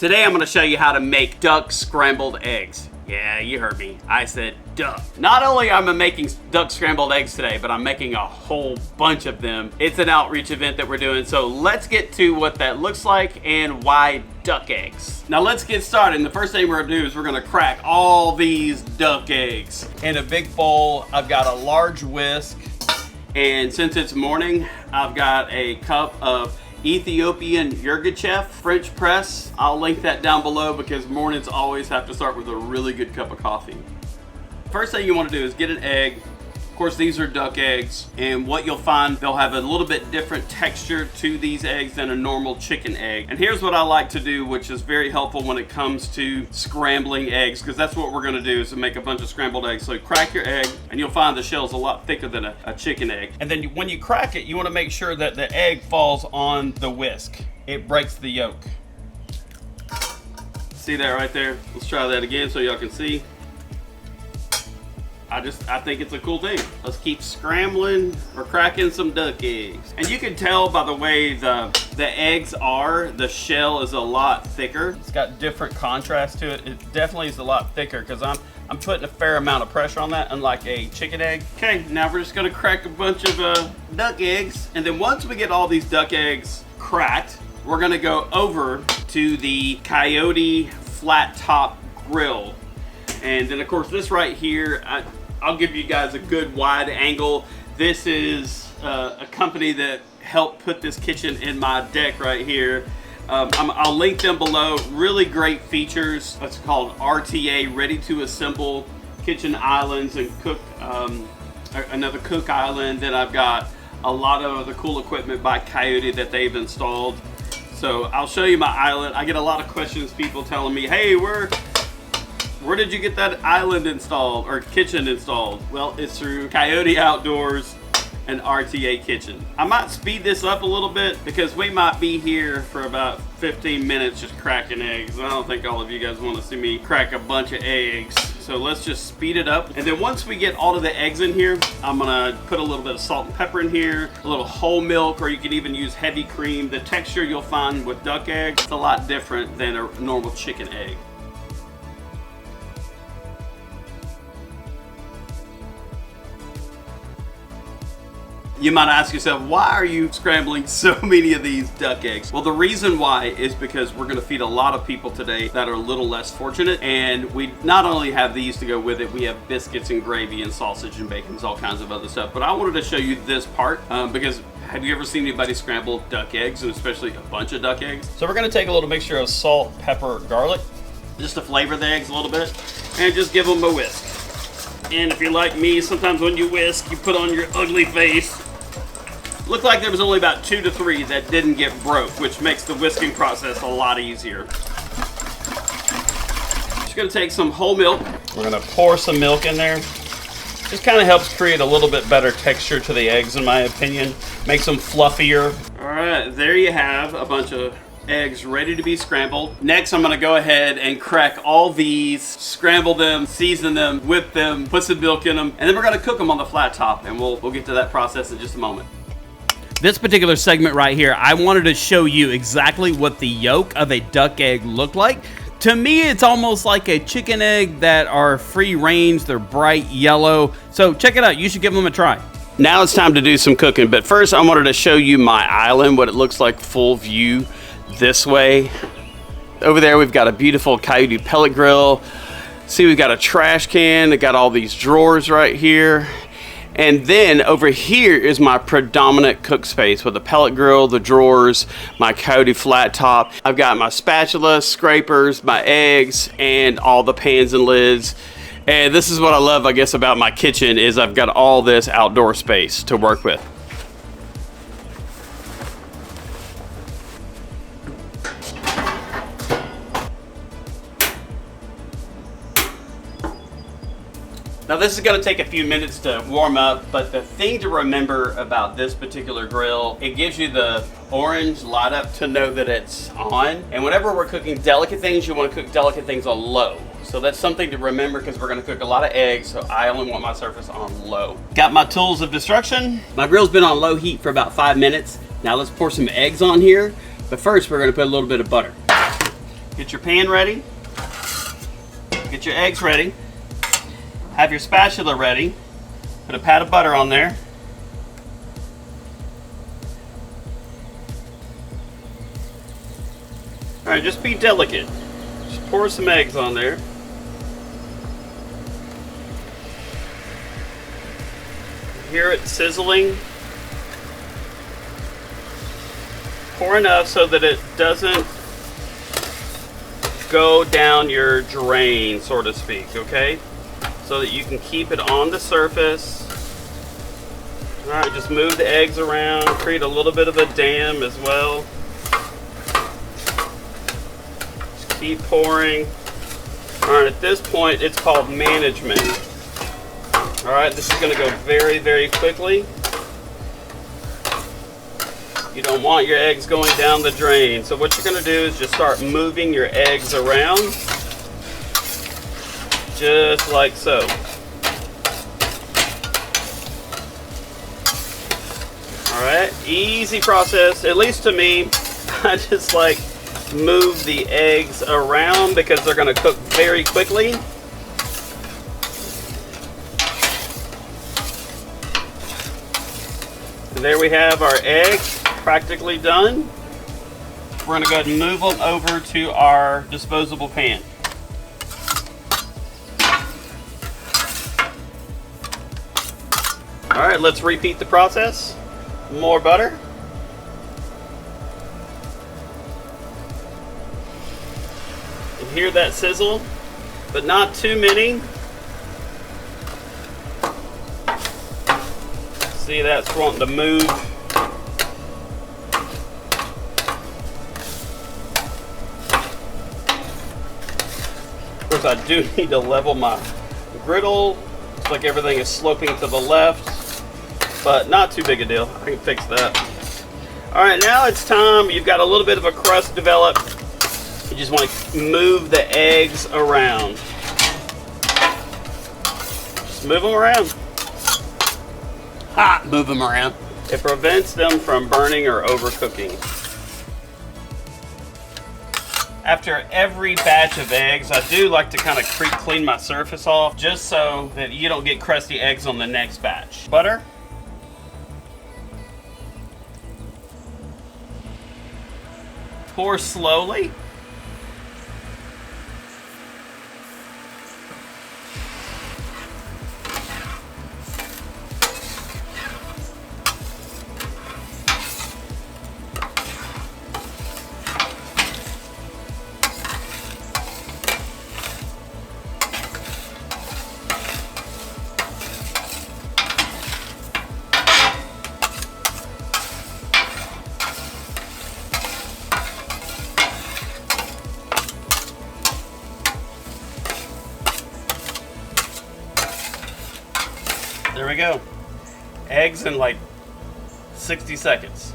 Today I'm going to show you how to make duck scrambled eggs. Yeah, you heard me. I said duck. Not only am I making duck scrambled eggs today, but I'm making a whole bunch of them. It's an outreach event that we're doing, so let's get to what that looks like and why duck eggs. Now let's get started. And the first thing we're gonna do is we're gonna crack all these duck eggs. In a big bowl, I've got a large whisk, and since it's morning, I've got a cup of Ethiopian Yirgacheffe French press. I'll link that down below because mornings always have to start with a really good cup of coffee. First thing you want to do is get an egg. Of course, these are duck eggs, and what you'll find, they'll have a little bit different texture to these eggs than a normal chicken egg. And here's what I like to do, which is very helpful when it comes to scrambling eggs, because that's what we're gonna do, is to make a bunch of scrambled eggs. So crack your egg, and you'll find the shell's a lot thicker than a chicken egg. And then when you crack it, you wanna make sure that the egg falls on the whisk. It breaks the yolk. See that right there? Let's try that again so y'all can see. I think it's a cool thing. Let's keep scrambling or cracking some duck eggs. And you can tell by the way the eggs are, the shell is a lot thicker. It's got different contrast to it. It definitely is a lot thicker because I'm putting a fair amount of pressure on that, unlike a chicken egg. Okay, now we're just gonna crack a bunch of duck eggs. And then once we get all these duck eggs cracked, we're gonna go over to the Coyote flat top grill. And then of course this right here, I'll give you guys a good wide angle. This is a company that helped put this kitchen in my deck right here. I'll link them below. Really great features. It's called RTA, Ready to Assemble Kitchen Islands and Cook, another cook island. Then I've got a lot of other cool equipment by Coyote that they've installed. So I'll show you my island. I get a lot of questions, people telling me, hey, where did you get that island installed or kitchen installed? Well, it's through Coyote Outdoors and RTA Kitchen. I might speed this up a little bit because we might be here for about 15 minutes just cracking eggs. I don't think all of you guys want to see me crack a bunch of eggs. So let's just speed it up. And then once we get all of the eggs in here, I'm gonna put a little bit of salt and pepper in here, a little whole milk, or you can even use heavy cream. The texture you'll find with duck eggs is a lot different than a normal chicken egg. You might ask yourself, why are you scrambling so many of these duck eggs? Well, the reason why is because we're gonna feed a lot of people today that are a little less fortunate, and we not only have these to go with it, we have biscuits and gravy and sausage and bacon, all kinds of other stuff. But I wanted to show you this part because have you ever seen anybody scramble duck eggs, and especially a bunch of duck eggs? So we're gonna take a little mixture of salt, pepper, garlic, just to flavor the eggs a little bit, and just give them a whisk. And if you're like me, sometimes when you whisk, you put on your ugly face. Looked like there was only about 2 to 3 that didn't get broke, which makes the whisking process a lot easier. Just gonna take some whole milk. We're gonna pour some milk in there. Just kind of helps create a little bit better texture to the eggs, in my opinion. Makes them fluffier. All right, there you have a bunch of eggs ready to be scrambled. Next, I'm gonna go ahead and crack all these, scramble them, season them, whip them, put some milk in them, and then we're gonna cook them on the flat top, and we'll get to that process in just a moment. This particular segment right here, I wanted to show you exactly what the yolk of a duck egg looked like. To me, it's almost like a chicken egg that are free range. They're bright yellow. So check it out. You should give them a try. Now it's time to do some cooking. But first, I wanted to show you my island, what it looks like full view this way. Over there, we've got a beautiful Coyote pellet grill. See, we've got a trash can. It got all these drawers right here. And then over here is my predominant cook space with the pellet grill, the drawers, my Coyote flat top. I've got my spatula, scrapers, my eggs, and all the pans and lids. And this is what I love, I guess, about my kitchen is I've got all this outdoor space to work with. Now this is going to take a few minutes to warm up, but the thing to remember about this particular grill, it gives you the orange light up to know that it's on. And whenever we're cooking delicate things, you want to cook delicate things on low. So that's something to remember because we're going to cook a lot of eggs, so I only want my surface on low. Got my tools of destruction. My grill's been on low heat for about 5 minutes. Now let's pour some eggs on here. But first we're going to put a little bit of butter. Get your pan ready. Get your eggs ready. Have your spatula ready. Put a pat of butter on there. Alright, just be delicate. Just pour some eggs on there. Hear it sizzling. Pour enough so that it doesn't go down your drain, so to speak, okay? So that you can keep it on the surface. Alright, just move the eggs around, create a little bit of a dam as well. Just keep pouring. Alright, at this point, it's called management. Alright, this is going to go very, very quickly. You don't want your eggs going down the drain. So what you're going to do is just start moving your eggs around. Just like so. Alright, easy process, at least to me. I just like move the eggs around because they're going to cook very quickly. And there we have our eggs practically done. We're going to go ahead and move them over to our disposable pan. Alright, let's repeat the process. More butter. You hear that sizzle, but not too many. See, that's wanting to move. Of course, I do need to level my griddle. Looks like everything is sloping to the left, but not too big a deal. I can fix that. All right, now it's time. You've got a little bit of a crust developed. You just want to move the eggs around. Just move them around. Ha! Move them around. It prevents them from burning or overcooking. After every batch of eggs, I do like to kind of clean my surface off just so that you don't get crusty eggs on the next batch. Butter. Pour slowly. There we go. Eggs in like 60 seconds.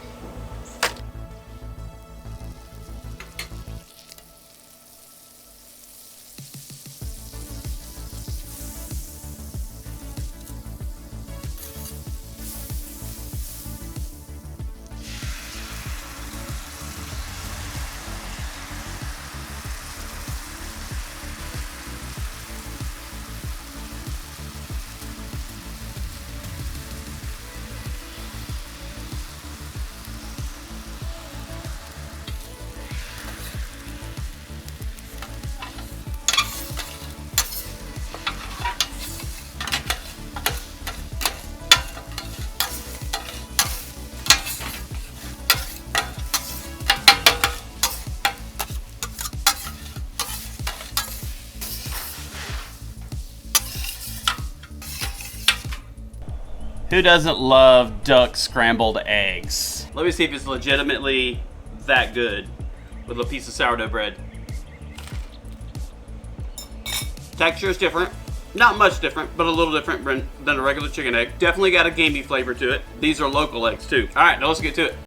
Who doesn't love duck scrambled eggs? Let me see if it's legitimately that good with a piece of sourdough bread. Texture is different. Not much different, but a little different than a regular chicken egg. Definitely got a gamey flavor to it. These are local eggs too. All right, now let's get to it.